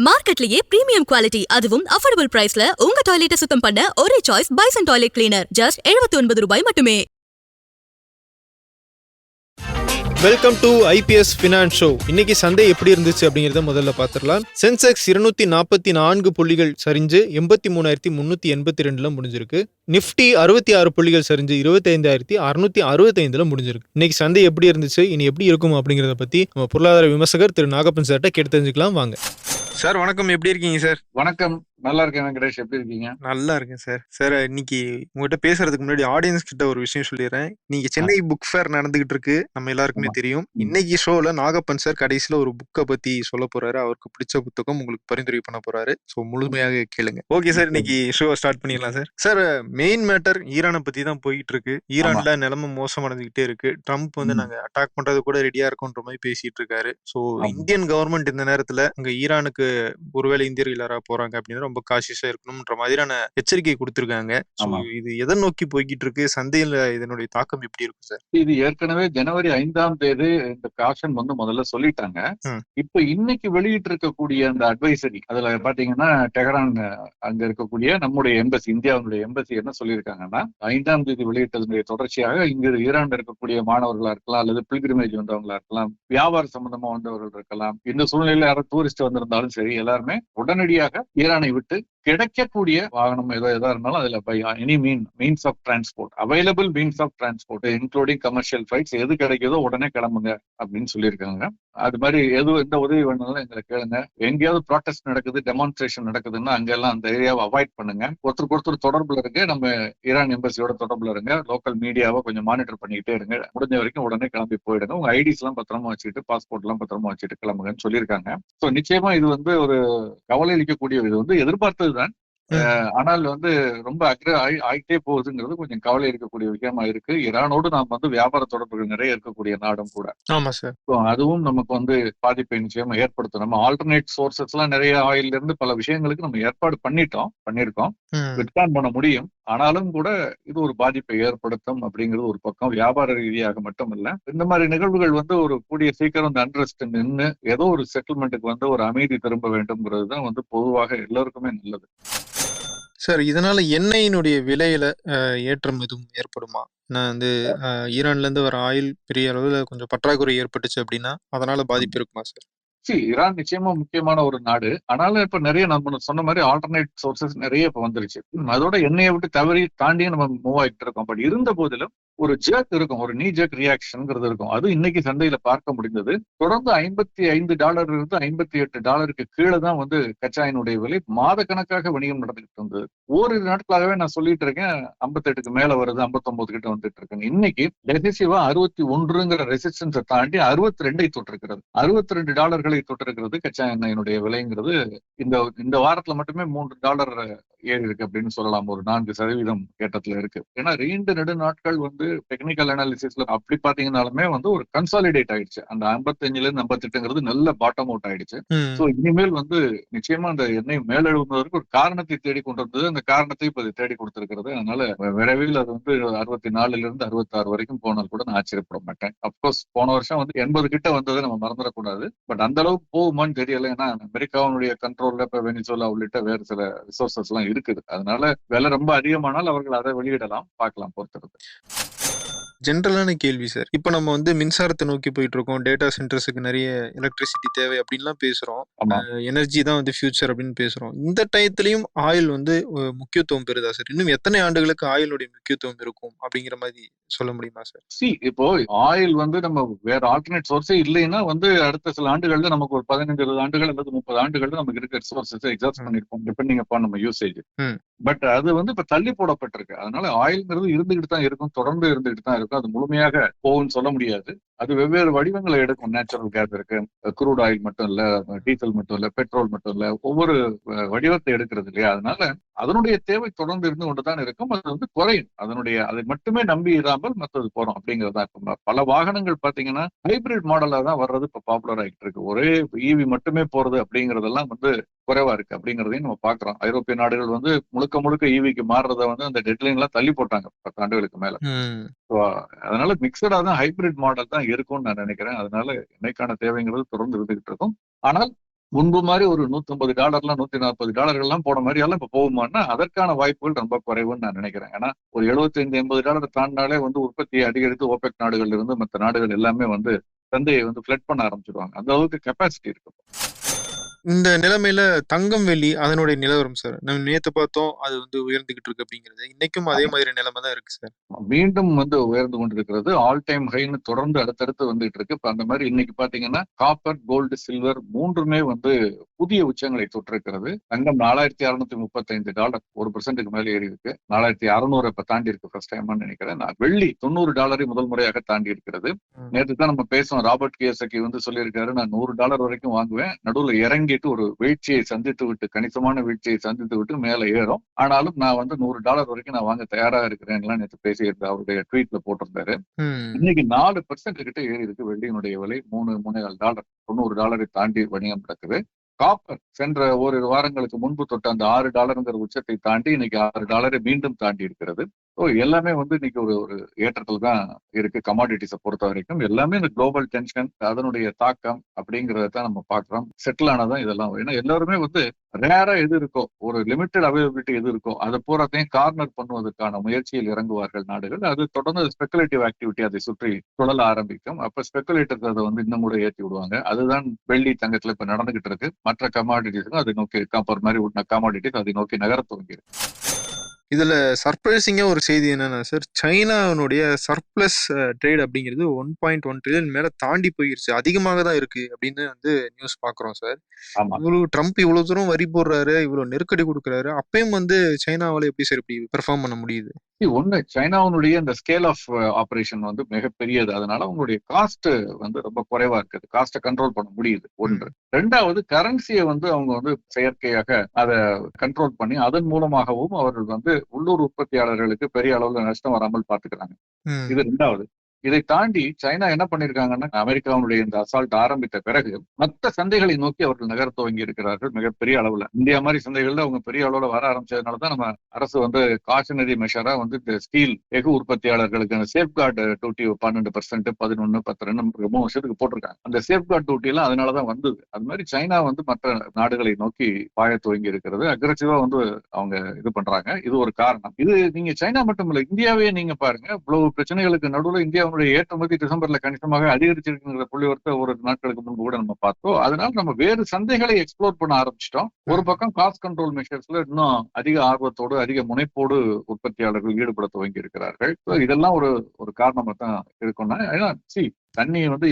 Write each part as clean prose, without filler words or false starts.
மார்க்கெட்லயே premium quality அதுவும் affordable பிரைஸ்ல உங்க டாய்லெட்டை சுத்தம் பண்ண ஒரே choice bison toilet cleaner just 79 ரூபாய் மட்டுமே. Welcome to IPS finance show. இன்னைக்கு சந்தை எப்படி இருந்துச்சு அப்படிங்கிறத முதல்ல பார்த்துடலாம். சென்செக்ஸ் 244 புள்ளிகள் சரிஞ்சு 83,382 முடிஞ்சிருக்கு. நிஃப்டி 66 புள்ளிகள் சரிஞ்சு 25,665 முடிஞ்சிருக்கு. இன்னைக்கு சந்தை எப்படி இருந்துச்சு, இனி எப்படி இருக்கும் அப்படிங்கிறத பத்தி நம்ம பொருளாதார விமர்சகர் திரு நாகப்பன் சார்ட்ட கேட்டு தெரிஞ்சுக்கலாம். வாங்க சார். வணக்கம், எப்படி இருக்கீங்க சார்? வணக்கம், நல்லா இருக்கேன் வெங்கடேஷ், எப்படி இருக்கீங்க? நல்லா இருக்கேன் சார். சார், இன்னைக்கு உங்ககிட்ட பேசுறதுக்கு முன்னாடி ஆடியன்ஸ் கிட்ட ஒரு விஷயம் சொல்லிடுறேன். நீங்க சென்னை புக் ஃபேர் நடந்துகிட்டு இருக்கு, நம்ம எல்லாருக்குமே தெரியும். இன்னைக்கு ஷோல நாகப்பன் சார் கடைசியில ஒரு புக்கை பத்தி சொல்ல போறாரு. அவருக்கு பிடிச்ச புத்தகம் உங்களுக்கு பரிந்துரை பண்ண போறாரு. ஸோ முழுமையாக கேளுங்க. ஓகே சார், இன்னைக்கு ஷோ ஸ்டார்ட் பண்ணிடலாம் சார். சார், மெயின் மேட்டர் ஈரானை பத்தி தான் போயிட்டு இருக்கு. ஈரான்ல நிலைமை மோசமடைஞ்சுக்கிட்டே இருக்கு. ட்ரம்ப் வந்து நாங்க அட்டாக் பண்றது கூட ரெடியா இருக்கோன்ற மாதிரி பேசிட்டு இருக்காரு. ஸோ இந்தியன் கவர்மெண்ட் இந்த நேரத்துல அங்க ஈரானுக்கு ஒருவேளை இந்தியர்கள் யாரா போறாங்க அப்படின்னு ரொம்ப காஷியஸா இருக்கணும்ன்ற மாதிரியான எச்சரிக்கை கொடுத்திருக்காங்க. இது எதை நோக்கி போய்கிட்டு இருக்கு, சந்தையில இதனுடைய தாக்கம் எப்படி இருக்கும் சார்? இது ஏற்கனவே ஜனவரி 5ஆம் தேதி இந்த காஷன் வந்து முதல்ல சொல்லிட்டாங்க. இப்ப இன்னைக்கு வெளியிட்டு இருக்கக்கூடிய அந்த அட்வைசரி, அதுல பாத்தீங்கன்னா டெஹரான் அங்க இருக்கக்கூடிய நம்முடைய எம்பசி, இந்தியாவுடைய எம்பசி என்ன சொல்லியிருக்காங்கன்னா, 5ஆம் தேதி வெளியிட்டதனுடைய தொடர்ச்சியாக இங்கு ஈரான் இருக்கக்கூடிய மாணவர்களா இருக்கலாம், அல்லது பில்கிரிமேஜ் வந்தவங்களா இருக்கலாம், வியாபார சம்பந்தமா வந்தவர்கள் இருக்கலாம், இந்த சூழ்நிலையில யாரும் டூரிஸ்ட் வந்திருந்தாலும் சரி, எல்லாருமே உடனடியாக ஈரானை விட்டு கிடைக்கக்கூடிய வாகனம் எதா இருந்தாலும் அதுல by any means of transport, available means of transport including commercial flights, எது கிடைக்குதோ உடனே கிளம்புங்க அப்படின்னு சொல்லியிருக்காங்க. அது மாதிரி எந்த உதவி வேணாலும் எங்களை கேளுங்க. எங்கேயாவது ப்ராட்டஸ்ட் நடக்குது, டெமான்ஸ்ட்ரேஷன் நடக்குதுன்னா அங்கெல்லாம் அந்த ஏரியாவை அவாய்ட் பண்ணுங்க. ஒருத்தர் தொடர்புல இருங்க, நம்ம ஈரான் எம்பசியோட தொடர்புல இருங்க, லோக்கல் மீடியாவை கொஞ்சம் மானிட்டர் பண்ணிக்கிட்டே இருங்க, முடிஞ்ச வரைக்கும் உடனே கிளம்பி போயிடுங்க, உங்க ஐடிஸ் எல்லாம் பத்திரமா வச்சுக்கிட்டு, பாஸ்போர்ட் எல்லாம் பத்திரமா வச்சுட்டு கிளம்புங்கன்னு சொல்லியிருக்காங்க. ஸோ நிச்சயமா இது வந்து ஒரு கவலை அளிக்கக்கூடிய, இது வந்து எதிர்பார்த்ததுதான். ஆனால் வந்து ரொம்ப ஆகிட்டே போகுதுங்கிறது கொஞ்சம் கவலை இருக்கக்கூடிய விஷயமா இருக்கு. ஈரானோடு நாம் வந்து வியாபார தொடர்புகள் நிறைய இருக்கக்கூடிய நாடும் கூட. ஆமா சார். அதுவும் நமக்கு வந்து பாதிப்பை நிச்சயமா ஏற்படுத்தும். நம்ம ஆல்டர்னேட் சோர்சஸ் எல்லாம் நிறைய ஆயில இருந்து பல விஷயங்களுக்கு நம்ம ஏற்பாடு பண்ணிருக்கோம், விட்கான் பண்ண முடியும். ஆனாலும் கூட இது ஒரு பாதிப்பை ஏற்படுத்தும் அப்படிங்கிறது ஒரு பக்கம். வியாபார ரீதியாக மட்டும் இல்ல, இந்த மாதிரி நிகழ்வுகள் வந்து ஒரு கூடிய சீக்கிரம் இந்த அன்ரெஸ்ட் நின்று ஏதோ ஒரு செட்டில்மெண்ட்டுக்கு வந்து ஒரு அமைதி திரும்ப வேண்டும்ங்கிறது தான் வந்து பொதுவாக எல்லோருக்குமே நல்லது. சார், இதனால எண்ணெயினுடைய விலையில ஏற்றம் எதுவும் ஏற்படுமா? நான் வந்து ஈரான்ல இருந்து வர ஆயில் பெரிய அளவுல கொஞ்சம் பற்றாக்குறை ஏற்பட்டுச்சு அப்படின்னா அதனால பாதிப்பு இருக்குமா சார்? ஈரான் நிச்சயமா முக்கியமான ஒரு நாடு. ஆனாலும் இப்ப நிறைய நம்ம சொன்ன மாதிரி ஆல்டர்னேட் சோர்சஸ் நிறைய இப்ப வந்துருச்சு. அதோட எண்ணெயை விட்டு தாண்டியும் நம்ம மூவ் ஆகிட்டு இருக்கோம். பட் இருந்த போதிலும் ஒரு ஜெர்க் இருக்கும், ஒரு நீ ஜெர்க் ரியாக்ஷன்ங்கிறது இருக்கும். அது இன்னைக்கு சந்தையில பார்க்க முடிந்தது. தொடர்ந்து $55 இருந்து $58 கீழே தான் வந்து கச்சாயினுடைய விலை மாத கணக்காக வணிகம் நடந்துகிட்டு இருந்தது. ஓரிரு நாட்களாகவே நான் சொல்லிட்டு இருக்கேன், 58க்கு மேல வருது, 59 கிட்ட வந்துட்டு இருக்கு. இன்னைக்கு டெசிசிவா 61ங்கிற ரெசிஸ்டன்ஸை தாண்டி 62 தொட்டிருக்கிறது. $62 தொட்டிருக்கிறது கச்சா எண்ணெயினுடைய விலைங்கிறது. இந்த வாரத்துல மட்டுமே $3 ஏறி இருக்கு அப்படின்னு சொல்லலாம். ஒரு 4% ஏற்றத்துல இருக்கு. ஏன்னா 2 நெடு நாட்கள் வந்து டெக்னிக்கல் அனாலிசிஸ்ல அப்படி பாத்தீங்கன்னாலுமே வந்து ஒரு கன்சாலிடேட் ஆயிடுச்சு. அந்த 55ல இருந்து 58ங்கிறது நல்ல பாட்டம் அவுட் ஆயிடுச்சு. சோ இனிமேல் வந்து நிச்சயமா அந்த எண்ணெய் மேலெழுவதற்கு ஒரு காரணத்தை தேடி கொண்டு வந்தது. அந்த காரணத்தை இப்ப தேடி கொடுத்திருக்கிறது. அதனால விரைவில் அது வந்து 64ல இருந்து 66 வரைக்கும் போனால் கூட நான் ஆச்சரியப்பட மாட்டேன். அப்கோர்ஸ் போன வருஷம் வந்து 80 கிட்ட வந்ததை நம்ம மறந்துடக்கூடாது. பட் அந்த அளவுக்கு போகுமான்னு தெரியல. ஏன்னா அமெரிக்காவுடைய கண்ட்ரோல்ல இப்ப வெனிசுலா உள்ளிட்ட வேறு சில ரிசோர்சஸ் எல்லாம் இருக்குது. அதனால விலை ரொம்ப அதிகமானால் அவர்கள் அதை வெளியிடலாம், பார்க்கலாம் பொறுத்திருக்கு. ஜென்ரலான கேள்வி சார். இப்போ நம்ம வந்து மின்சாரத்தை நோக்கி போயிட்டு இருக்கோம், டேட்டா சென்டர்ஸுக்கு நிறைய எலக்ட்ரிசிட்டி தேவை அப்படின்லாம் பேசுறோம், எனர்ஜி தான் வந்து ஃபியூச்சர் அப்படின்னு பேசுறோம். இந்த டயத்துலயும் ஆயில் வந்து முக்கியத்துவம் பெறுதா சார்? இன்னும் எத்தனை ஆண்டுகளுக்கு ஆயிலுடைய முக்கியத்துவம் இருக்கும் அப்படிங்கிற மாதிரி சொல்ல முடியுமா சார்? இப்போ ஆயில் வந்து நம்ம வேற ஆல்டர்னேட் சோர்ஸே இல்லைன்னா வந்து அடுத்த சில ஆண்டுகள்ல நமக்கு ஒரு 15-20 ஆண்டுகள் அல்லது 30 ஆண்டுகள்ல நமக்கு இருக்கிற ரிசோர்ஸஸ் எக்ஸாஸ்ட் பண்ணிருக்கோம், டிபெண்டிங் அப்பான் நம்ம யூசேஜ். பட் அது வந்து இப்ப தள்ளி போடப்பட்டிருக்கு. அதனால ஆயில்ங்கிறது இருந்துகிட்டு தான் இருக்கும், தொடர்ந்து இருந்துகிட்டு தான் இருக்கும். அது முழுமையாக போகும்னு சொல்ல முடியாது. அது வெவ்வேறு வடிவங்களை எடுக்கும். நேச்சுரல் கேஸ் இருக்கு, குரூட் ஆயில் மட்டும் இல்ல, டீசல் மட்டும் இல்ல, பெட்ரோல் மட்டும் இல்ல, ஒவ்வொரு வடிவத்தை எடுக்கிறது இல்லையா? அதனால அதனுடைய தேவை தொடர்ந்து இருந்து கொண்டுதான் இருக்கும். அது வந்து குறையும். அதை மட்டுமே நம்பி இராமல் மற்றது போறோம் அப்படிங்கிறதா. பல வாகனங்கள் பாத்தீங்கன்னா ஹைபிரிட் மாடலா தான் வர்றது இப்ப பாப்புலர் ஆகிட்டு இருக்கு. ஒரே ஈவி மட்டுமே போறது அப்படிங்கறதெல்லாம் வந்து குறைவா இருக்கு அப்படிங்கிறதையும் நம்ம பாக்குறோம். ஐரோப்பிய நாடுகள் வந்து முழுக்க ஈவிக்கு மாறுறத வந்து அந்த டெட்லைன் எல்லாம் தள்ளி போட்டாங்க 10 ஆண்டுகளுக்கு மேல. அதனால மிக்சடா தான் ஹைபிரிட் மாடல் தான் இருக்கும்னு நான் நினைக்கிறேன். அதனால எண்ணெய்க்கான தேவைங்கிறது தொடர்ந்து இருந்துகிட்டு இருக்கும். ஆனால் முன்பு மாதிரி ஒரு $150 $140 போன மாதிரி எல்லாம் இப்ப போகுமான்னா அதற்கான வாய்ப்புகள் ரொம்ப குறைவுன்னு நான் நினைக்கிறேன். ஏன்னா ஒரு $75-80 தாண்டினாலே வந்து உற்பத்தியை அதிகரித்து ஓபெக் நாடுகள்ல இருந்து மற்ற நாடுகள் எல்லாமே வந்து சந்தையை வந்து ஃபிளட் பண்ண ஆரம்பிச்சிருவாங்க. அந்த அளவுக்கு கெப்பாசிட்டி இருக்கு. இந்த நிலைமையில தங்கம் வெள்ளி அதனுடைய நிலவரம் சார், நம்ம நேத்து பார்த்தோம் அது வந்து உயர்ந்துகிட்டு இருக்கு அப்படிங்கிறது, இன்னைக்கும் அதே மாதிரி நிலைமை தான் இருக்கு சார். மீண்டும் வந்து உயர்ந்து கொண்டிருக்கிறது. ஆல் டைம் ஹைன்னு தொடர்ந்து அடுத்தடுத்து வந்துட்டு இருக்கு. இப்ப அந்த மாதிரி இன்னைக்கு பாத்தீங்கன்னா காப்பர், கோல்டு, சில்வர் மூன்றுமே வந்து புதிய உச்சங்களை தொற்றிருக்கிறது. தங்கம் $4,635 1% மேலே ஏறி இருக்கு. 4,600 இப்ப தாண்டி இருக்கு ஃபர்ஸ்ட் டைம் நினைக்கிறேன். வெள்ளி $90 முதல் முறையாக தாண்டி இருக்கிறது. நேற்று தான் நம்ம பேசணும், ராபர்ட் கியோசகி வந்து சொல்லியிருக்காரு, நான் $100 வரைக்கும் வாங்குவேன், நடுவுல இறங்கிட்டு ஒரு வீழ்ச்சியை சந்தித்து விட்டு, கணிசமான வீழ்ச்சியை சந்தித்து விட்டு மேல ஏறும், ஆனாலும் நான் வந்து $100 வரைக்கும் நான் வாங்க தயாராக இருக்கிறேன் எல்லாம் நேற்று பேசியிருந்தார், அவருடைய ட்வீட்ல போட்டிருந்தாரு. இன்னைக்கு 4% கிட்ட ஏறி இருக்கு வெள்ளியினுடைய விலை. $3.4 $90 தாண்டி வணிகம் நடக்குது. காப்பர் சென்ற ஓரிரு வாரங்களுக்கு முன்பு தொட்ட அந்த $6 உச்சத்தை தாண்டி இன்னைக்கு $6 மீண்டும் தாண்டி இருக்கிறது. எல்லாமே வந்து இன்னைக்கு ஒரு ஒரு ஏற்றத்தில் தான் இருக்கு. கமாடிட்டிஸை பொறுத்த வரைக்கும் எல்லாமே இந்த குளோபல் டென்ஷன் அதனுடைய தாக்கம் அப்படிங்கறத தான் நம்ம பாக்குறோம். செட்டில் ஆனதான் இதெல்லாம். ஏன்னா எல்லாருமே வந்து ரேரா எது இருக்கோ, ஒரு லிமிட்டட் அவைலபிலிட்டி எது இருக்கோ அதை பூராத்தையும் கார்னர் பண்ணுவதற்கான முயற்சியில் இறங்குவார்கள் நாடுகள். அது தொடர்ந்து ஸ்பெகுலேட்டிவ் ஆக்டிவிட்டி அதை சுற்றி சுழல ஆரம்பிக்கும். அப்ப ஸ்பெகுலேட்டர்ஸ் அதை வந்து இன்னும் கூட ஏற்றி விடுவாங்க. அதுதான் வெள்ளி தங்கத்துல இப்ப நடந்துகிட்டு இருக்கு. மற்ற கமாடிட்டிஸுக்கும் அதை நோக்கி, காப்பர் மாதிரி கமாடிட்டிஸ் அதை நோக்கி நகர துவங்கியிருக்கு. இதுல சர்ப்ரைசிங்கா ஒரு செய்தி என்னன்னா சார், சைனாவுடைய சர்ப்ளஸ் ட்ரேட் அப்படிங்கிறது 1.1 ட்ரில்லியன் மேல தாண்டி போயிருச்சு, அதிகமாக தான் இருக்கு அப்படின்னு வந்து நியூஸ் பாக்குறோம் சார். இவ்வளவு ட்ரம்ப் இவ்வளவு தூரம் வரி போடுறாரு, இவ்வளவு நெருக்கடி கொடுக்குறாரு, அப்பயும் வந்து சைனாவால எப்படி சார் இப்படி பெர்ஃபார்ம் பண்ண முடியுது? ஒண்ணு, சைனாவுடைய இந்த ஸ்கேல் ஆஃப் ஆபரேஷன் வந்து மிகப்பெரியது. அதனால உங்களுடைய காஸ்ட் வந்து ரொம்ப குறைவா இருக்குது. காஸ்ட்டை கண்ட்ரோல் பண்ண முடியுது ஒன்று. ரெண்டாவது, கரன்சியை வந்து அவங்க வந்து செயற்கையாக அதை கண்ட்ரோல் பண்ணி அதன் மூலமாகவும் அவர்கள் வந்து உள்ளூர் உற்பத்தியாளர்களுக்கு பெரிய அளவுல நஷ்டம் வராமல் பாத்துக்கிறாங்க. இது ரெண்டாவது. இதை தாண்டி சைனா என்ன பண்ணிருக்காங்கன்னா, அமெரிக்காவுடைய இந்த அசால்ட் ஆரம்பித்த பிறகு மற்ற சந்தைகளை நோக்கி அவர்கள் நகர துவங்கி இருக்கிறார்கள் மிகப்பெரிய அளவுல. இந்தியா மாதிரி சந்தைகள்ல அவங்க பெரிய அளவுல வர ஆரம்பிச்சதுனாலதான் நம்ம அரசு வந்து காஷனரி மெஷரா வந்து இந்த ஸ்டீல் எஃகு உற்பத்தியாளர்களுக்கு அந்த சேஃப்கார்டு டியூட்டி 12%, 11, 10, 3 வருஷத்துக்கு போட்டிருக்காங்க. அந்த சேஃப்கார்டு டியூட்டி எல்லாம் அதனாலதான் வந்தது. அது மாதிரி சைனா வந்து மற்ற நாடுகளை நோக்கி பாய துவங்கி இருக்கிறது. அக்ரெசிவா வந்து அவங்க இது பண்றாங்க. இது ஒரு காரணம். இது நீங்க சைனா மட்டும் இல்ல, இந்தியாவே நீங்க பாருங்க, இவ்வளவு பிரச்சனைகளுக்கு நடுவுல இந்தியா ஏற்றுமதி டிசம்பர்ல கணிசமாக அதிகரிச்சிருக்கிற புள்ளிவரத்தை ஒரு நாட்களுக்கு முன்பு கூட நம்ம பார்த்தோம். அதனால நம்ம வேறு சந்தைகளை எக்ஸ்ப்ளோர் பண்ண ஆரம்பிச்சிட்டோம். ஒரு பக்கம் காஸ்ட் கண்ட்ரோல் மெஷர்ஸ்ல இன்னும் அதிக ஆர்வத்தோடு அதிக முனைப்போடு உற்பத்தியாளர்கள் ஈடுபட துவங்கி இருக்கிறார்கள். இதெல்லாம் ஒரு ஒரு காரணமா தான் இருக்கும்னா, ஏன்னா தண்ணி வந்து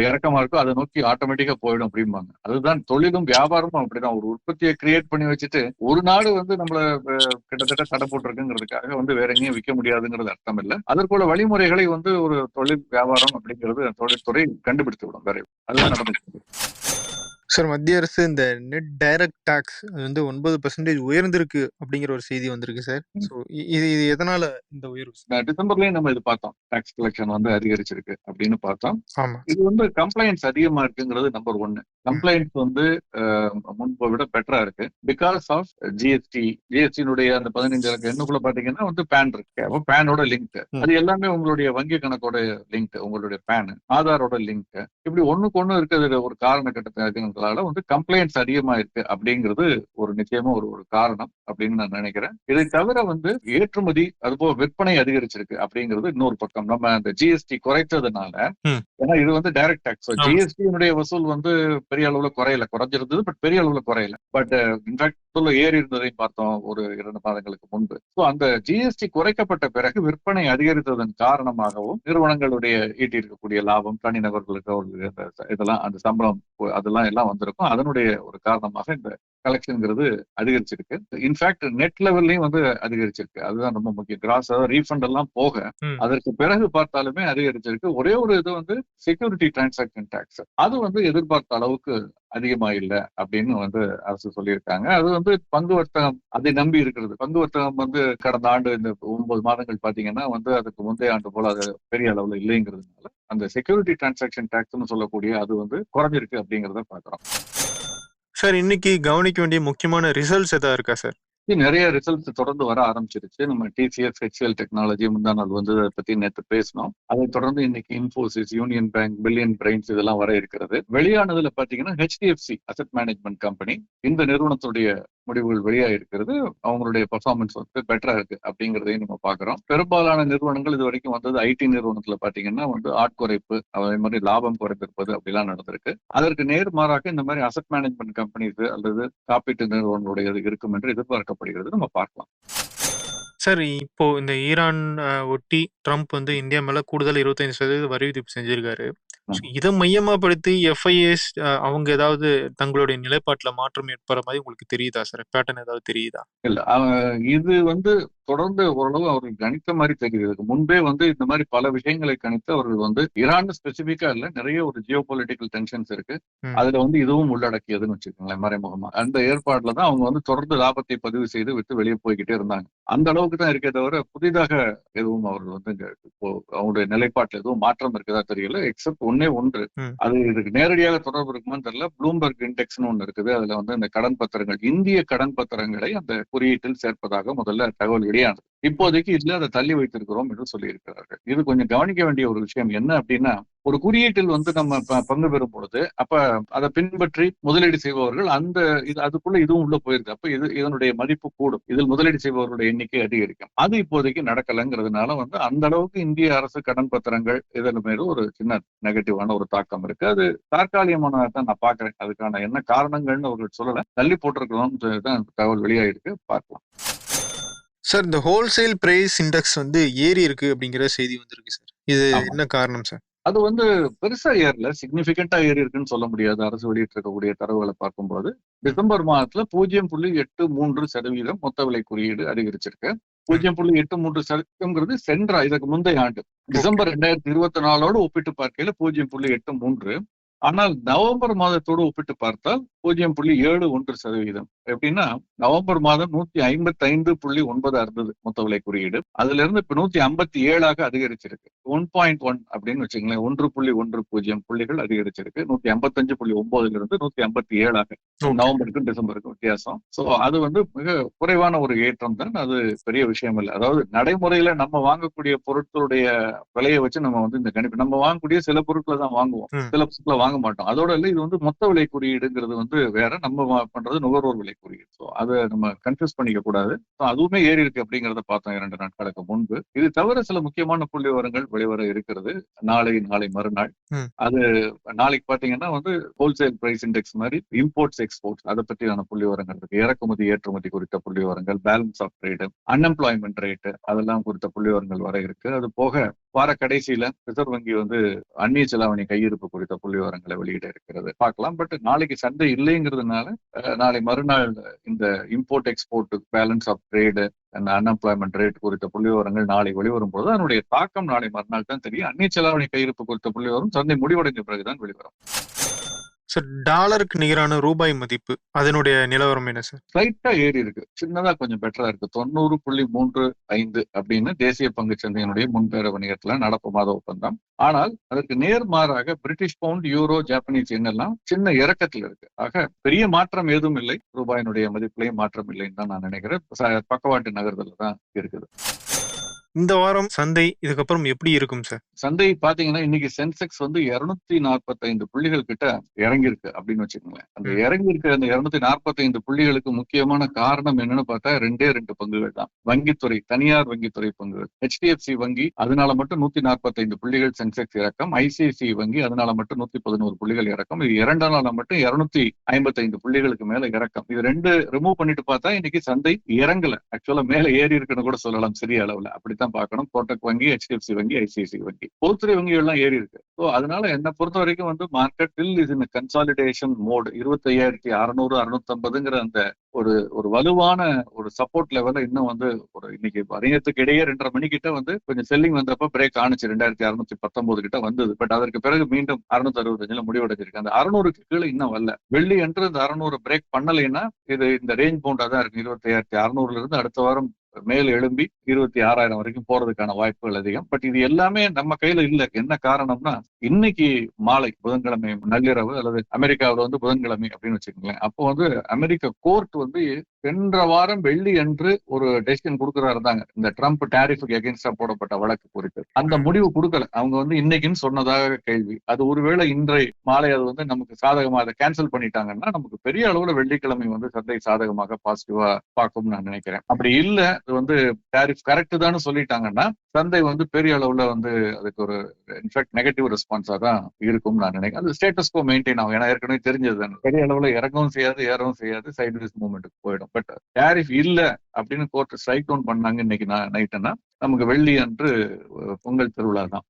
இறக்கமா இருக்கோ அதை நோக்கி ஆட்டோமேட்டிக்கா போயிடும் அப்படிம்பாங்க. அதுதான் தொழிலும் வியாபாரமும் அப்படிதான். ஒரு உற்பத்தியை கிரியேட் பண்ணி வச்சுட்டு ஒரு நாடு வந்து நம்மள கிட்டத்தட்ட தடை போட்டிருக்குங்கிறதுக்காக வந்து வேற எங்கேயும் விற்க முடியாதுங்கிறது அர்த்தம் இல்லை. அதற்குள்ள வழிமுறைகளை வந்து ஒரு தொழில் வியாபாரம் அப்படிங்கிறது தொழில்துறை கண்டுபிடித்து விடும். வேற அதுதான் நடந்துச்சு சார். மத்திய அரசு இந்த நெட் டைரக்ட் டாக்ஸ் வந்து 9% உயர்ந்திருக்கு அப்படிங்கிற ஒரு செய்தி வந்திருக்கு சார். இது எதனால இந்த உயர்வு? டிசம்பர்லயும் நம்ம இது பார்த்தோம், டாக்ஸ் கலெக்ஷன் வந்து அதிகரிச்சிருக்கு அப்படின்னு பார்த்தோம். இது வந்து கம்ப்ளைண்ட்ஸ் அதிகமா இருக்குங்கிறது நம்பர் 1. கம்ப்ளைண்ட்ஸ் வந்து முன்பை விட பெட்டரா இருக்கு பிகாஸ் ஆஃப் ஜிஎஸ்டி. ஜிஎஸ்டியினுடைய அந்த 15 இலக்க எண்ணுக்குள்ள பாத்தீங்கன்னா வந்து பேன் இருக்கு. அப்போ பேனோட லிங்க் அது எல்லாமே உங்களுடைய வங்கி கணக்கோட லிங்க், உங்களுடைய பேன் ஆதாரோட லிங்க், இப்படி ஒண்ணுக்கு ஒண்ணு இருக்கிறது ஒரு காரணகட்டத்தை வந்து கம்ப்ளைண்ட்ஸ் அதிகமா இருக்கு அப்படிங்கிறது ஒரு நிச்சயமா ஒரு காரணம் அப்படின்னு நான் நினைக்கிறேன். இதை தவிர வந்து ஏற்றுமதி அதுபோல விற்பனை அதிகரிச்சிருக்கு அப்படிங்கிறது இன்னொரு பக்கம். நம்ம அந்த ஜிஎஸ்டி குறைத்ததுனால, ஏன்னா இது வந்து டைரக்ட் டாக்ஸ், ஜிஎஸ்டியினுடைய வசூல் வந்து பெரிய அளவுல குறைஞ்சிருந்தது, பட் பெரிய அளவுல குறையல. பட் இன்ஃபேக்ட் ஏறி இருந்ததையும் பார்த்தோம் ஒரு 2 மாதங்களுக்கு முன்பு. அந்த ஜிஎஸ்டி குறைக்கப்பட்ட பிறகு விற்பனை அதிகரித்ததன் காரணமாகவும் நிறுவனங்களுடைய ஈட்டி இருக்கக்கூடிய லாபம், தனிநபர்களுக்கு இதெல்லாம் அந்த சம்பளம் அதெல்லாம் எல்லாம் வந்திருக்கும். அதனுடைய ஒரு காரணமாக இந்த கலெக்ஷன்ங்கிறது அதிகரிச்சிருக்கு. இன்ஃபேக்ட் நெட் லெவல்லையும் வந்து அதிகரிச்சிருக்கு. அதுதான் ரொம்ப முக்கியம். கிராஸ் ரீஃபண்ட் எல்லாம் போக அதற்கு பிறகு பார்த்தாலுமே அதிகரிச்சிருக்கு. ஒரே ஒரு இது வந்து செக்யூரிட்டி டிரான்சாக்சன் டாக்ஸ், அது வந்து எதிர்பார்த்த அளவுக்கு அதிகமா இல்லை அப்படின்னு வந்து அரசு சொல்லியிருக்காங்க. அது வந்து பங்கு வர்த்தகம் அதை நம்பி இருக்கிறது. பங்கு வர்த்தகம் வந்து கடந்த ஆண்டு இந்த 9 மாதங்கள் பாத்தீங்கன்னா வந்து அதுக்கு முந்தைய ஆண்டு போல அது பெரிய அளவுல இல்லைங்கிறதுனால அந்த செக்யூரிட்டி டிரான்சாக்சன் டாக்ஸ்னு சொல்லக்கூடிய அது வந்து குறைஞ்சிருக்கு அப்படிங்கிறத பாக்குறோம். சார், இன்னைக்கு கவனிக்க வேண்டிய முக்கியமான ரிசல்ட்ஸ் எதா இருக்கா சார்? நிறைய ரிசல்ட்ஸ் தொடர்ந்து வர ஆரம்பிச்சிருச்சு. நம்ம டிசிஎஸ் ஹெச்எல் டெக்னாலஜி முந்தா நாள் வந்து அதை பத்தி நேற்று பேசணும். அதை தொடர்ந்து இன்னைக்கு Infosys, union bank, billion brains இதெல்லாம் வர இருக்கிறது. வெளியானதுல பாத்தீங்கன்னா ஹெச்டிஎஃப்சி அசெட் மேனேஜ்மெண்ட் கம்பெனி, இந்த நிறுவனத்துடைய முடிவுகள் வெளியா இருக்கிறது. அவங்களுடைய பெர்ஃபார்மன்ஸ் வந்து பெட்டரா இருக்கு அப்படிங்கிறதையும் நம்ம பாக்குறோம். பெரும்பாலான நிறுவனங்கள் இது வரைக்கும் வந்தது ஐடி நிறுவனத்துல பாத்தீங்கன்னா வந்து ஆட்குறைப்பு, அதே மாதிரி லாபம் குறைந்திருப்பது அப்படிலாம் நடந்திருக்கு. அதற்கு நேர்மாறாக இந்த மாதிரி அசெட் மேனேஜ்மெண்ட் கம்பெனிஸ் அல்லது காப்பீட்டு நிறுவனங்களுடைய இது இருக்கும் என்று எதிர்பார்க்கப்படுகிறது. நம்ம பார்க்கலாம். சார், இப்போ இந்த ஈரான் ஒட்டி ட்ரம்ப் வந்து இந்தியா மேல கூடுதல் 25% வரி விதிப்பு செஞ்சிருக்காரு. இதை மையமாப்படுத்தி எஃப்ஐஎஸ் அவங்க ஏதாவது தங்களுடைய நிலைப்பாட்டுல மாற்றம் ஏற்படுற மாதிரி உங்களுக்கு தெரியுதா சார்? பேட்டர்ன் ஏதாவது தெரியுதா? இல்ல, இது வந்து தொடர்ந்து ஓரளவு அவர்கள் கணித்த மாதிரி தெரிகிறது. முன்பே வந்து இந்த மாதிரி பல விஷயங்களை கணித்து அவர்கள் வந்து ஈரான் ஸ்பெசிபிக்கா இல்ல, நிறைய ஒரு ஜியோ பொலிட்டிக்கல் டென்ஷன்ஸ் இருக்கு. அதுல வந்து இதுவும் உள்ளடக்கியதுன்னு வச்சுக்கோங்களேன். மறைமுகமா அந்த ஏற்பாடுல தான் அவங்க வந்து தொடர்ந்து லாபத்தை பதிவு செய்து விட்டு வெளியே போய்கிட்டே இருந்தாங்க. அந்த அளவுக்கு தான் இருக்கே தவிர புதிதாக எதுவும் அவர்கள் வந்து இப்போ அவங்களுடைய நிலைப்பாட்டில் எதுவும் மாற்றம் இருக்கதா தெரியல. எக்ஸப்ட் ஒன்னே ஒன்று, அது இதுக்கு நேரடியாக தொடர்பு இருக்குமான்னு தெரியல. ப்ளூம்பர்க் இண்டெக்ஸ்னு ஒண்ணு இருக்குது. அதுல வந்து இந்த கடன் பத்திரங்கள், இந்திய கடன் பத்திரங்களை அந்த குறியீட்டில் சேர்ப்பதாக முதல்ல தகவல் வெளியானது. இப்போதைக்கு இதுல அதை தள்ளி வைத்திருக்கிறோம் என்று சொல்லி இருக்கிறார்கள். இது கொஞ்சம் கவனிக்க வேண்டிய ஒரு விஷயம். என்ன அப்படின்னா, ஒரு குறியீட்டில் வந்து நம்ம பங்கு பெறும் பொழுது அப்ப அதை பின்பற்றி முதலீடு செய்பவர்கள் அந்த அதுக்குள்ள இதுவும் உள்ள போயிருக்கு. அப்ப இதனுடைய மதிப்பு கூடும், இதில் முதலீடு செய்பவர்களுடைய எண்ணிக்கை அதிகரிக்கும். அது இப்போதைக்கு நடக்கலைங்கிறதுனால வந்து அந்த அளவுக்கு இந்திய அரசு கடன் பத்திரங்கள் இதன் மீது ஒரு சின்ன நெகட்டிவான ஒரு தாக்கம் இருக்கு. அது தற்காலிகமானதான் நான் பாக்குறேன். அதுக்கான என்ன காரணங்கள்னு அவர்கள் சொல்லல, தள்ளி போட்டிருக்கிறோம் தான் தகவல் வெளியாயிருக்கு. பார்க்கலாம். சார், இந்த ஹோல்சேல் பிரைஸ் இண்டெக்ஸ் வந்து ஏறி இருக்கு அப்படிங்கிற செய்தி வந்திருக்கு சார். இது என்ன காரணம் சார்? அது வந்து பெருசா ஏறல, சிக்னிபிகண்டா ஏறி இருக்குன்னு சொல்ல முடியாது. அரசு வெளியிட்டு இருக்கக்கூடிய தரவுகளை பார்க்கும்போது டிசம்பர் மாதத்துல 0.83% மொத்த விலை குறியீடு அதிகரிச்சிருக்கு. 0.83% சென்ற இதற்கு முந்தைய ஆண்டு டிசம்பர் 2024 ஒப்பிட்டு பார்க்கையில 0.83. ஆனால் நவம்பர் மாதத்தோடு ஒப்பிட்டு பார்த்தால் 0.71%. எப்படின்னா, நவம்பர் மாதம் 155.9 இருந்தது மொத்த விலை குறியீடு. அதுல இருந்து இப்ப 157 அதிகரிச்சிருக்கு. 1.1 அப்படின்னு வச்சுங்களேன், 1.10 புள்ளிகள் அதிகரிச்சிருக்கு. 155.9 இருந்து 157 நவம்பருக்கும் டிசம்பருக்கும் வித்தியாசம். சோ அது வந்து மிக குறைவான ஒரு ஏற்றம் தான். அது பெரிய விஷயம் இல்லை. அதாவது நடைமுறையில நம்ம வாங்கக்கூடிய பொருட்களுடைய விலையை வச்சு நம்ம வந்து இந்த கணிப்பு, நம்ம வாங்கக்கூடிய சில பொருட்களை தான் வாங்குவோம், சில பொருட்களை வாங்க மாட்டோம். அதோட இல்லை, இது வந்து மொத்த விலை குறியீடுங்கிறது வந்து வேற, நம்ம பண்றது நுகர்வோர் விலை குறியீடு. ஸோ அதை நம்ம கன்ஃபியூஸ் பண்ணிக்க கூடாது. அதுவுமே ஏறி இருக்கு அப்படிங்கிறத பார்த்தோம் 2 நாட்களுக்கு முன்பு. இது தவிர சில முக்கியமான புள்ளி விவரங்கள் வெளிவர இருக்கிறது நாளை மறுநாள். அது நாளைக்கு பாத்தீங்கன்னா வந்து ஹோல்சேல் பிரைஸ் இண்டெக்ஸ் மாதிரி இம்போர்ட்ஸ் எக்ஸ்போர்ட்ஸ் அதை பற்றியான புள்ளி விவரங்கள் இருக்கு. இறக்குமதி ஏற்றுமதி குறித்த புள்ளி விவரங்கள், balance of trade, unemployment rate அதெல்லாம் குறித்த புள்ளி விவரங்கள் வர இருக்கு. அது போக வார கடைசியில ரிசர்வ் வங்கி வந்து அந்நிய செலாவணி கையிருப்பு குறித்த புள்ளி விவரங்களை வெளியிட இருக்கிறது. பார்க்கலாம். பட் நாளைக்கு சந்தை இல்லைங்கிறதுனால நாளை மறுநாள் இந்த import export, balance of trade, அந்த அன்எம்ப்ளாய்மெண்ட் ரேட் குறித்த புள்ளி விவரங்கள் நாளை வெளிவரும் போது அதனுடைய தாக்கம் நாளை மறுநாள் தான் தெரியும். அந்நிய செலாவணி கையிருப்பு குறித்த புள்ளி விவரம் சந்தை முடிவடைந்த பிறகுதான் வெளிவரும். சார், டாலருக்கு நிகரான ரூபாய் மதிப்பு அதனுடைய நிலவரம் என்ன சார்? ஸ்லைட்டா ஏறி இருக்கு, சின்னதா கொஞ்சம் பெட்டரா இருக்கு. 90.35 அப்படின்னு தேசிய பங்கு சந்தையினுடைய முன்பேர வணிகத்துல நடப்பு மாத ஒப்பந்தம். ஆனால் அதற்கு நேர்மாறாக பிரிட்டிஷ் பவுண்ட், யூரோ, ஜாப்பனீஸ் எண்ணெல்லாம் சின்ன இறக்கத்தில் இருக்கு. ஆக பெரிய மாற்றம் ஏதும் இல்லை, ரூபாயினுடைய மதிப்புலையும் மாற்றம் இல்லைன்னு தான் நான் நினைக்கிறேன். பக்கவாட்டு நகர்தல தான் இருக்குது. இந்த வாரம் சந்தை இதுக்கப்புறம் எப்படி இருக்கும் சார்? சந்தை பாத்தீங்கன்னா இன்னைக்கு சென்செக்ஸ் வந்து 245 புள்ளிகள் கிட்ட இறங்கியிருக்கு அப்படின்னு வச்சுக்கோங்களேன். அந்த இறங்கியிருக்க அந்த 245 புள்ளிகளுக்கு முக்கியமான காரணம் என்னன்னு பார்த்தா 2 பங்குகள் தான். வங்கித்துறை, தனியார் வங்கித்துறை பங்குகள். HDFC வங்கி அதனால மட்டும் 145 புள்ளிகள் சென்செக்ஸ் இறக்கம். ICICI வங்கி அதனால மட்டும் 111 புள்ளிகள் இறக்கம். இது 2 நாள மட்டும் 255 புள்ளிகளுக்கு மேல இறக்கம். இது 2 ரிமூவ் பண்ணிட்டு பார்த்தா இன்னைக்கு சந்தை இறங்கல, ஆக்சுவலா மேல ஏறி இருக்குன்னு கூட சொல்லலாம் சிறிய அளவுல. அப்படித்தான் பார்க்கணும். கோட்டக் வங்கி, HDFC வங்கி, ICICI வங்கி, பொதுத்துறை வங்கிகள் எல்லாம் ஏறி இருக்கு. ஸோ அதனால என்ன பொறுத்த வரைக்கும் வந்து market still is in consolidation mode. 25,600 650ங்கிற அந்த ஒரு வலுவான ஒரு சப்போர்ட் லெவல இன்னும் வந்து ஒரு இன்னைக்கு வணிகத்துக்கு இடையே 2:30 மணி கிட்ட வந்து கொஞ்சம் செல்லிங் வந்தப்ப பிரேக் ஆனிச்சு. 2619 கிட்ட வந்தது. பட் அதற்கு பிறகு மீண்டும் 665 முடிவடைஞ்சிருக்கு. அந்த 600க்கு கீழே இன்னும் வரல. வெள்ளி என்று இந்த 600 பிரேக் பண்ணலைன்னா இது இந்த ரேஞ்ச் பவுண்டா தான் இருக்கு. 25,600 இருந்து அடுத்த வாரம் மேல் எழும்பி 26,000 வரைக்கும் போறதுக்கான வாய்ப்புகள் அதிகம். பட் இது எல்லாமே நம்ம கையில இல்ல. என்ன காரணம்னா, இன்னைக்கு மாலை புதன்கிழமை நள்ளிரவு அல்லது அமெரிக்காவில் வந்து புதன்கிழமை அப்படின்னு வச்சுக்கோங்களேன், அப்போ வந்து அமெரிக்க கோர்ட் வந்து சென்ற வாரம் வெள்ளி அன்று ஒரு டெசிஷன் கொடுக்கறாரு தாங்க, இந்த ட்ரம்ப் டாரிஃபுக்கு எகென்ஸ்டா போடப்பட்ட வழக்கு குறித்து. அந்த முடிவு கொடுக்கல, அவங்க இன்னைக்குன்னு சொன்னதாக கேள்வி. அது ஒருவேளை இன்றைய மாலை அது நமக்கு சாதகமா அதை கேன்சல் பண்ணிட்டாங்கன்னா நமக்கு பெரிய அளவுல வெள்ளிக்கிழமை சந்தை சாதகமாக பாசிட்டிவா பார்க்கும் நான் நினைக்கிறேன். அப்படி இல்ல அது டாரிஃப் கரெக்ட் தான் சொல்லிட்டாங்கன்னா சந்தை பெரிய அளவுல அதுக்கு ஒரு இன்ஃபேக்ட் நெகட்டிவ் ரெஸ்பான்ஸா தான் இருக்கும் நான் நினைக்கிறேன். அது ஸ்டேட்டஸ் கோ மெயின்டைன் ஆகும். ஏன்னா ஏற்கனவே தெரிஞ்சது தானே, பெரிய அளவுல இறங்கவும் செய்யாது ஏறவும் செய்யாது, சைட்வேஸ் மூவ்மெண்ட்டுக்கு போயிடும். பட் டாரிஃப் இல்ல அப்படின்னு கோர்ட் ஸ்ட்ரைக் டவுன் பண்ணாங்க இன்னைக்கு நைட்டுன்னா நமக்கு வெள்ளி அன்று பொங்கல் திருவிழா தான்.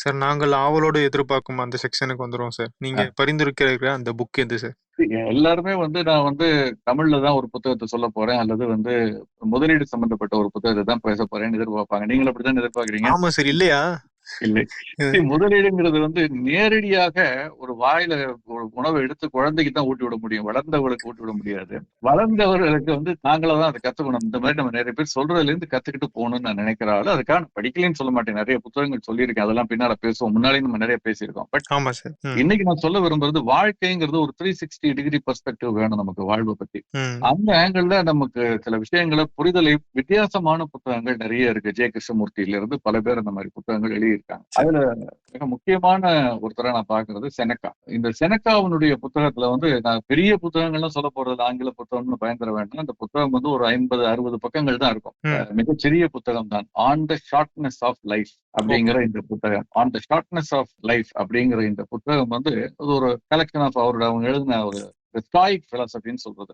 சார் நாங்கள் ஆவலோடு எதிர்பார்க்கும் அந்த செக்ஷனுக்கு வந்துரும் சார். நீங்க பரிந்துரைக்கிற அந்த புக் எது சார்? எல்லாருமே நான் தமிழ்ல தான் ஒரு புத்தகத்தை சொல்ல போறேன் அல்லது முதலீடு சம்பந்தப்பட்ட ஒரு புத்தகத்தை தான் பேச போறேன்னு எதிர்பார்ப்பாங்க. நீங்களும் அப்படிதான் எதிர்பார்க்கறீங்க? ஆமா சார். இல்லையா? இல்லை, முதலீடுங்கிறது நேரடியாக ஒரு வாயில ஒரு உணவை எடுத்து குழந்தைக்கு தான் ஊட்டி விட முடியும், வளர்ந்தவர்களுக்கு ஊட்டி விட முடியாது. வளர்ந்தவர்களுக்கு நாங்கள தான் அதை கத்துக்கணும். இந்த மாதிரி நம்ம நிறைய பேர் சொல்றதுல இருந்து கத்துக்கிட்டு போகணும்னு நான் நினைக்கிறாள். அதுக்காக படிக்கலன்னு சொல்ல மாட்டேன், நிறைய புத்தகங்கள் சொல்லியிருக்கேன், அதெல்லாம் பின்னால பேசுவோம், முன்னாலே நம்ம நிறைய பேசியிருக்கோம். பட் ஆமா சார், இன்னைக்கு நான் சொல்ல விரும்புறது வாழ்க்கைங்கிறது ஒரு 360 டிகிரி பெர்ஸ்பெக்டிவ் வேணும் நமக்கு வாழ்வை பத்தி. அந்த ஆங்கிள் நமக்கு சில விஷயங்களை புரிதலை வித்தியாசமான புத்தகங்கள் நிறைய இருக்கு. ஜே கிருஷ்ணமூர்த்தியில இருந்து பல பேர் அந்த மாதிரி புத்தகங்கள் எழுதியிருக்காங்க. அதுல மிக முக்கியமான ஒருத்தரை நான் பாக்குறது செனக்கா. இந்த செனக்காவினுடைய புத்தகத்துல நான் பெரிய புத்தகங்கள்லாம் சொல்ல போறது ஆங்கில புத்தகம்னு பயந்துட வேண்டாம். அந்த புத்தகம் ஒரு 50-60 பக்கங்கள் தான் இருக்கும். மிகச்சிறிய புத்தகம் தான். On the shortness of life அப்படிங்கிற இந்த புத்தகம். On the shortness of life அப்படிங்கிற இந்த புத்தகம் அது ஒரு கலெக்ஷன் ஆஃப் அவங்க எழுதின ஒரு ஸ்டாயிக் பிலாசபின்னு சொல்றது.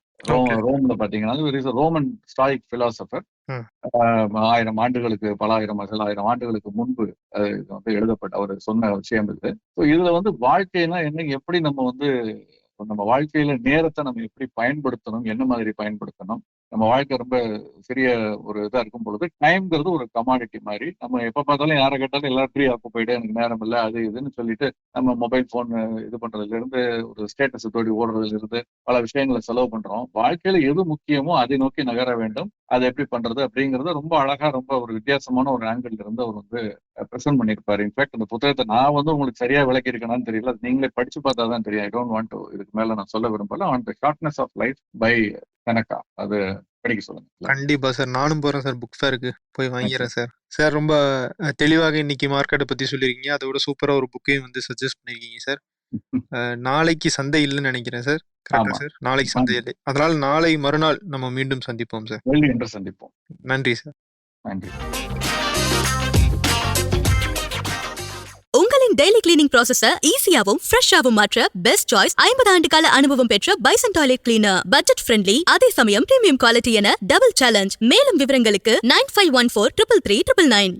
ரோம்ல பாத்தீங்கன்னா ரோமன் ஸ்டாயிக் பிலாசபர் 1000 ஆண்டுகளுக்கு பல ஆயிரம் ஆண்டுகளுக்கு முன்பு எழுதப்பட்ட அவர் சொன்ன விஷயம் இது. இதுல வாழ்க்கைனா என்ன, எப்படி நம்ம வாழ்க்கையில நேரத்தை நம்ம எப்படி பயன்படுத்தணும், என்ன மாதிரி பயன்படுத்தணும். நம்ம வாழ்க்கை ரொம்ப சிறிய ஒரு இதா இருக்கும் பொழுது டைம்ங்கிறது ஒரு கமாடிட்டி மாதிரி. நம்ம எப்ப பார்த்தாலும் யாரை கேட்டாலும் எல்லாரும் ஃப்ரீ ஆக்குப்போயிட்டு எனக்கு நேரம் இல்லை அது இதுன்னு சொல்லிட்டு நம்ம மொபைல் போன் இது பண்றதுல இருந்து ஒரு ஸ்டேட்டஸ் தோடி ஓடுறதுல இருந்து பல விஷயங்களை செலவு பண்றோம். வாழ்க்கையில எது முக்கியமோ அதை நோக்கி நகர வேண்டும். அதை எப்படி பண்றது அப்படிங்கறத ரொம்ப அழகா ரொம்ப ஒரு வித்தியாசமான ஒரு ஆங்கிள் இருந்து அவர் பிரசன்ட் பண்ணியிருப்பாரு. இன்ஃபேக்ட் அந்த புத்தகத்தை நான் உங்களுக்கு சரியா விளக்கி இருக்கணும்னு தெரியல, நீங்களே படிச்சு பார்த்தா தான் தெரியும். ஐ டோன்ட் வாண்ட் டு இதுக்கு மேல நான் சொல்ல விரும்பல. On the shortness of life by Seneca, அது படிக்க சொல்லுங்க. கண்டிப்பா சார், நானும் போறேன் சார், புக் ஃபேருக்கு போய் வாங்கிறேன் சார். சார் ரொம்ப தெளிவாக இன்னைக்கு மார்க்கெட்டை பத்தி சொல்லிருக்கீங்க. அதோட சூப்பரா ஒரு புக்கையும் சஜஸ்ட் பண்ணிருக்கீங்க சார். நாளைக்கு சந்தை இல்லைன்னு நினைக்கிறேன் சார். கரெக்டா சார்? நாளைக்கு சந்தை இல்லை, அதனால நாளை மறுநாள் நம்ம மீண்டும் சந்திப்போம் சார். வெள்ளி என்று சந்திப்போம். நன்றி சார். நன்றி. உங்களின் டெய்லி கிளீனிங் ப்ராசஸ ஈஸியாவும் ஃப்ரெஷ்ஷாவும் மாற்ற பெஸ்ட் சாய்ஸ் 50 ஆண்டு கால அனுபவம் பெற்ற bison toilet cleaner. Budget friendly, அதே சமயம் பிரீமியம் குவாலிட்டி என டபுள் சேலஞ்ச். மேலும் விவரங்களுக்கு 9514 333 999.